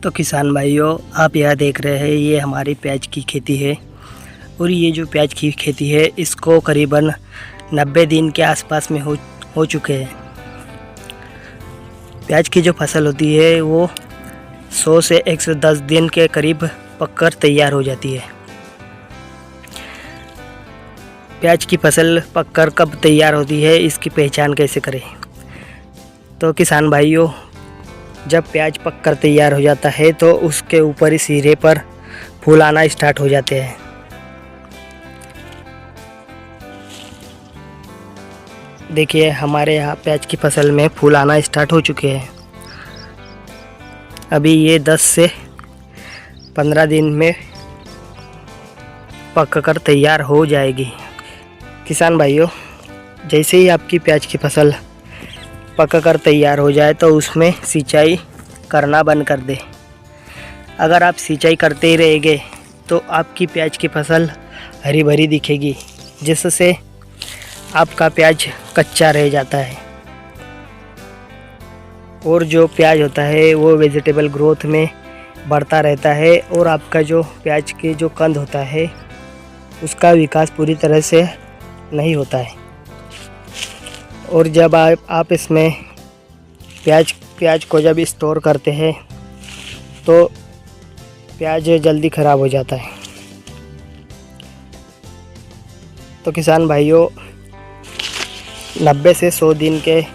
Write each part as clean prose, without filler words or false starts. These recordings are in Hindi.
तो किसान भाइयों, आप यह देख रहे हैं ये हमारी प्याज की खेती है। और ये जो प्याज की खेती है इसको करीबन 90 दिन के आसपास में हो चुके हैं। प्याज की जो फसल होती है वो 100 से 110 दिन के करीब पककर तैयार हो जाती है। प्याज की फसल पककर कब तैयार होती है, इसकी पहचान कैसे करें? तो किसान भाइयों, जब प्याज पककर तैयार हो जाता है तो उसके ऊपरी सिरे पर फूल आना स्टार्ट हो जाते हैं। देखिए, हमारे यहाँ प्याज की फसल में फूल आना स्टार्ट हो चुके हैं। अभी ये 10 से 15 दिन में पककर तैयार हो जाएगी। किसान भाइयों, जैसे ही आपकी प्याज की फसल पककर तैयार हो जाए तो उसमें सिंचाई करना बंद कर दें। अगर आप सिंचाई करते ही रहेंगे तो आपकी प्याज की फसल हरी भरी दिखेगी, जिससे आपका प्याज कच्चा रह जाता है। और जो प्याज होता है वो वेजिटेबल ग्रोथ में बढ़ता रहता है और आपका जो प्याज के जो कंद होता है उसका विकास पूरी तरह से नहीं होता है। और जब आप इसमें प्याज को जब स्टोर करते हैं तो प्याज जल्दी ख़राब हो जाता है। तो किसान भाइयों, 90 से 100 दिन के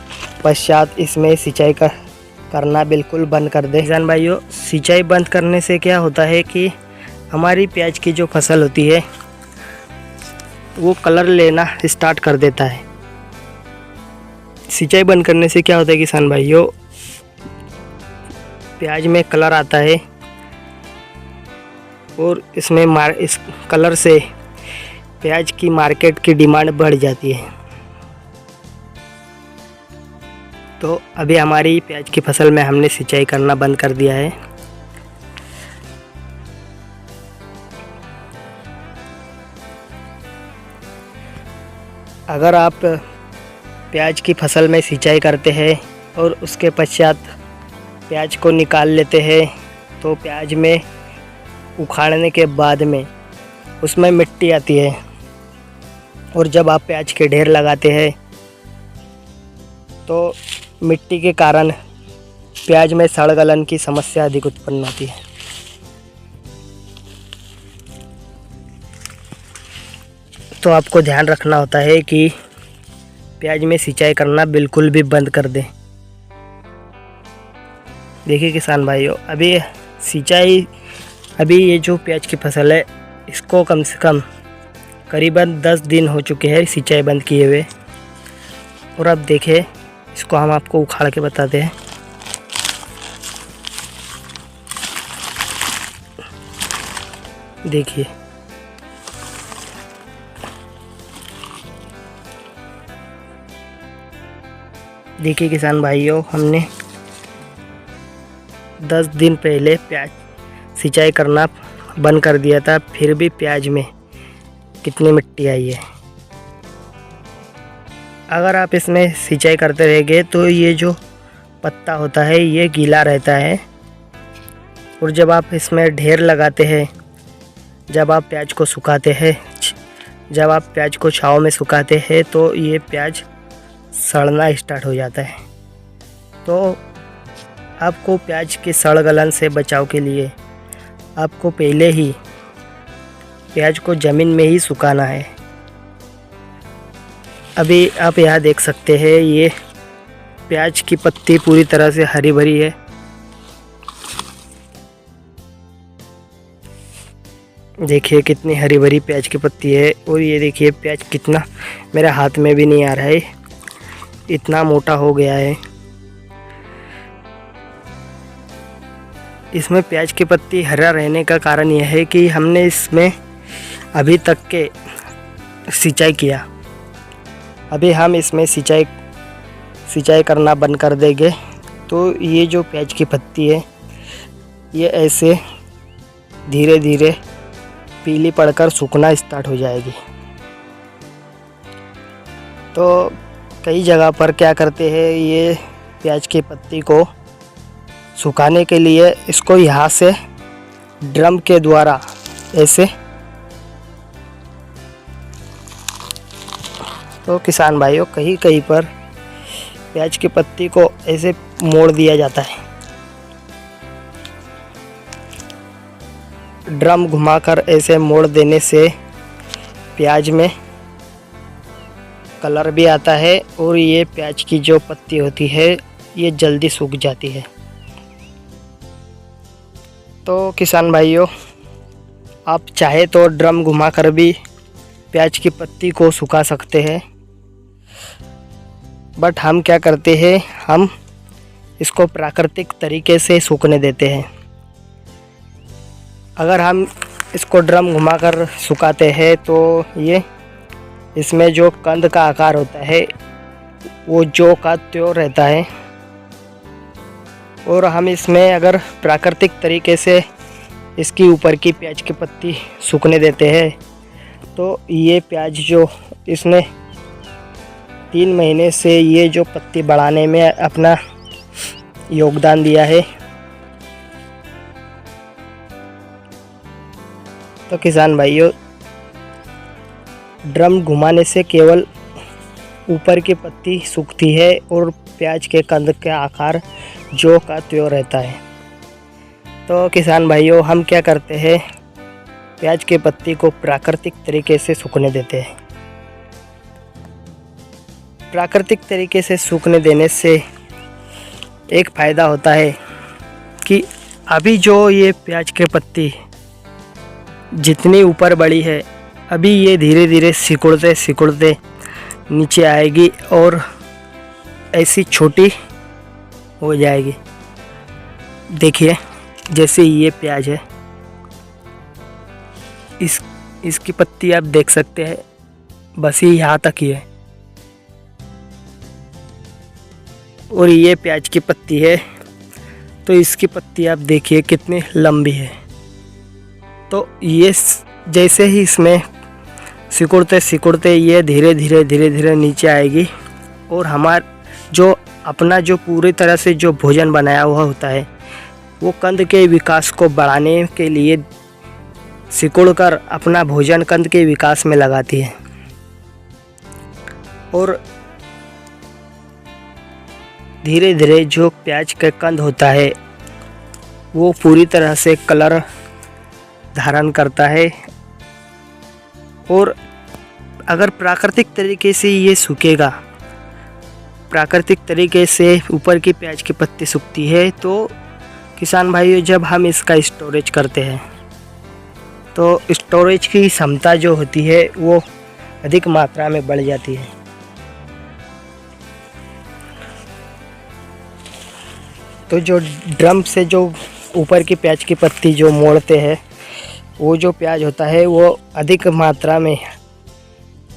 पश्चात इसमें सिंचाई करना बिल्कुल बंद कर दें। किसान भाइयों, सिंचाई बंद करने से क्या होता है कि हमारी प्याज की जो फसल होती है वो कलर लेना स्टार्ट कर देता है। सिंचाई बंद करने से क्या होता है किसान भाइयों, प्याज में कलर आता है और इस कलर से प्याज की मार्केट की डिमांड बढ़ जाती है। तो अभी हमारी प्याज की फसल में हमने सिंचाई करना बंद कर दिया है। अगर आप प्याज की फसल में सिंचाई करते हैं और उसके पश्चात प्याज को निकाल लेते हैं तो प्याज में उखाड़ने के बाद में उसमें मिट्टी आती है। और जब आप प्याज के ढेर लगाते हैं तो मिट्टी के कारण प्याज में सड़ गलन की समस्या अधिक उत्पन्न होती है। तो आपको ध्यान रखना होता है कि प्याज में सिंचाई करना बिल्कुल भी बंद कर दें। देखिए किसान भाइयों, अभी ये जो प्याज की फसल है इसको कम से कम करीबन 10 दिन हो चुके हैं सिंचाई बंद किए हुए। और अब देखें, इसको हम आपको उखाड़ के बताते हैं। देखिए किसान भाइयों, हमने 10 दिन पहले प्याज सिंचाई करना बंद कर दिया था, फिर भी प्याज में कितनी मिट्टी आई है। अगर आप इसमें सिंचाई करते रहेंगे तो ये जो पत्ता होता है ये गीला रहता है। और जब आप इसमें ढेर लगाते हैं, जब आप प्याज को छाँव में सुखाते हैं तो ये प्याज सड़ना स्टार्ट हो जाता है। तो आपको प्याज के सड़ गलन से बचाव के लिए आपको पहले ही प्याज को ज़मीन में ही सुखाना है। अभी आप यहाँ देख सकते हैं, ये प्याज की पत्ती पूरी तरह से हरी भरी है। देखिए कितनी हरी भरी प्याज की पत्ती है। और ये देखिए प्याज कितना मेरे हाथ में भी नहीं आ रहा है, इतना मोटा हो गया है। इसमें प्याज की पत्ती हरा रहने का कारण यह है कि हमने इसमें अभी तक के सिंचाई किया। अभी हम इसमें सिंचाई करना बंद कर देंगे तो ये जो प्याज की पत्ती है ये ऐसे धीरे धीरे पीली पड़कर सूखना स्टार्ट हो जाएगी। तो कई जगह पर क्या करते हैं, ये प्याज की पत्ती को सुखाने के लिए इसको यहाँ से ड्रम के द्वारा ऐसे, तो किसान भाइयों कहीं कहीं पर प्याज की पत्ती को ऐसे मोड़ दिया जाता है। ड्रम घुमाकर ऐसे मोड़ देने से प्याज में कलर भी आता है और ये प्याज की जो पत्ती होती है ये जल्दी सूख जाती है। तो किसान भाइयों, आप चाहे तो ड्रम घुमाकर भी प्याज की पत्ती को सुखा सकते हैं, बट हम क्या करते हैं, हम इसको प्राकृतिक तरीके से सूखने देते हैं। अगर हम इसको ड्रम घुमाकर सुखाते हैं तो ये इसमें जो कंद का आकार होता है वो जो का त्यों रहता है, और हम इसमें अगर प्राकृतिक तरीके से इसकी ऊपर की प्याज की पत्ती सूखने देते हैं तो ये प्याज जो इसने 3 महीने से ये जो पत्ती बढ़ाने में अपना योगदान दिया है, तो किसान भाइयों ड्रम घुमाने से केवल ऊपर की पत्ती सूखती है और प्याज के कंद का आकार जो का त्यों रहता है। तो किसान भाइयों, हम क्या करते हैं, प्याज के पत्ती को प्राकृतिक तरीके से सूखने देते हैं। प्राकृतिक तरीके से सूखने देने से एक फ़ायदा होता है कि अभी जो ये प्याज के पत्ती जितनी ऊपर बढ़ी है, अभी ये धीरे धीरे सिकुड़ते सिकुड़ते नीचे आएगी और ऐसी छोटी हो जाएगी। देखिए जैसे ये प्याज है, इसकी पत्ती आप देख सकते हैं, बस ये यहाँ तक ही है, और ये प्याज की पत्ती है तो इसकी पत्ती आप देखिए कितनी लंबी है। तो ये जैसे ही इसमें सिकुड़ते सिकुड़ते ये धीरे धीरे नीचे आएगी और हमारा जो अपना जो पूरी तरह से जो भोजन बनाया हुआ होता है वो कंद के विकास को बढ़ाने के लिए सिकुड़कर अपना भोजन कंद के विकास में लगाती है, और धीरे धीरे जो प्याज का कंद होता है वो पूरी तरह से कलर धारण करता है। और अगर प्राकृतिक तरीके से ये सूखेगा, प्राकृतिक तरीके से ऊपर की प्याज की पत्ती सूखती है, तो किसान भाइयों जब हम इसका स्टोरेज करते हैं तो स्टोरेज की क्षमता जो होती है वो अधिक मात्रा में बढ़ जाती है। तो जो ड्रम से जो ऊपर की प्याज की पत्ती जो मोड़ते हैं, वो जो प्याज होता है वो अधिक मात्रा में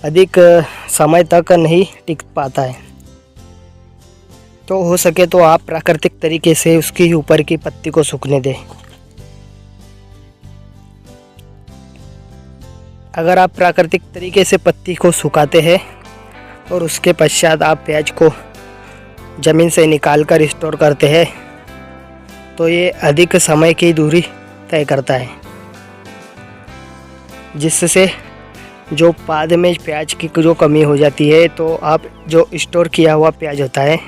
अधिक समय तक नहीं टिक पाता है। तो हो सके तो आप प्राकृतिक तरीके से उसकी ऊपर की पत्ती को सूखने दें। अगर आप प्राकृतिक तरीके से पत्ती को सुखाते हैं और उसके पश्चात आप प्याज को ज़मीन से निकाल कर स्टोर करते हैं तो ये अधिक समय की दूरी तय करता है, जिससे जो बाद में प्याज की जो कमी हो जाती है तो आप जो स्टोर किया हुआ प्याज होता है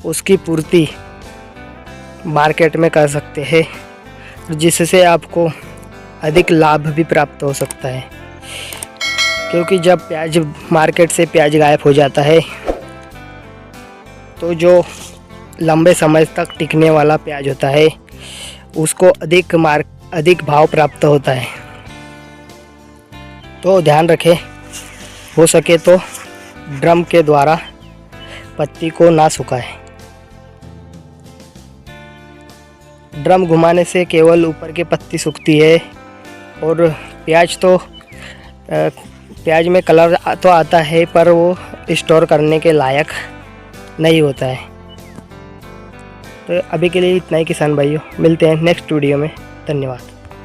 उसकी पूर्ति मार्केट में कर सकते हैं, जिससे आपको अधिक लाभ भी प्राप्त हो सकता है। क्योंकि जब प्याज मार्केट से प्याज गायब हो जाता है तो जो लंबे समय तक टिकने वाला प्याज होता है उसको अधिक भाव प्राप्त होता है। तो ध्यान रखें, हो सके तो ड्रम के द्वारा पत्ती को ना सुखाएं। ड्रम घुमाने से केवल ऊपर की पत्ती सूखती है और प्याज में कलर तो आता है पर वो स्टोर करने के लायक नहीं होता है। तो अभी के लिए इतना ही किसान भाइयों, मिलते हैं नेक्स्ट वीडियो में। धन्यवाद।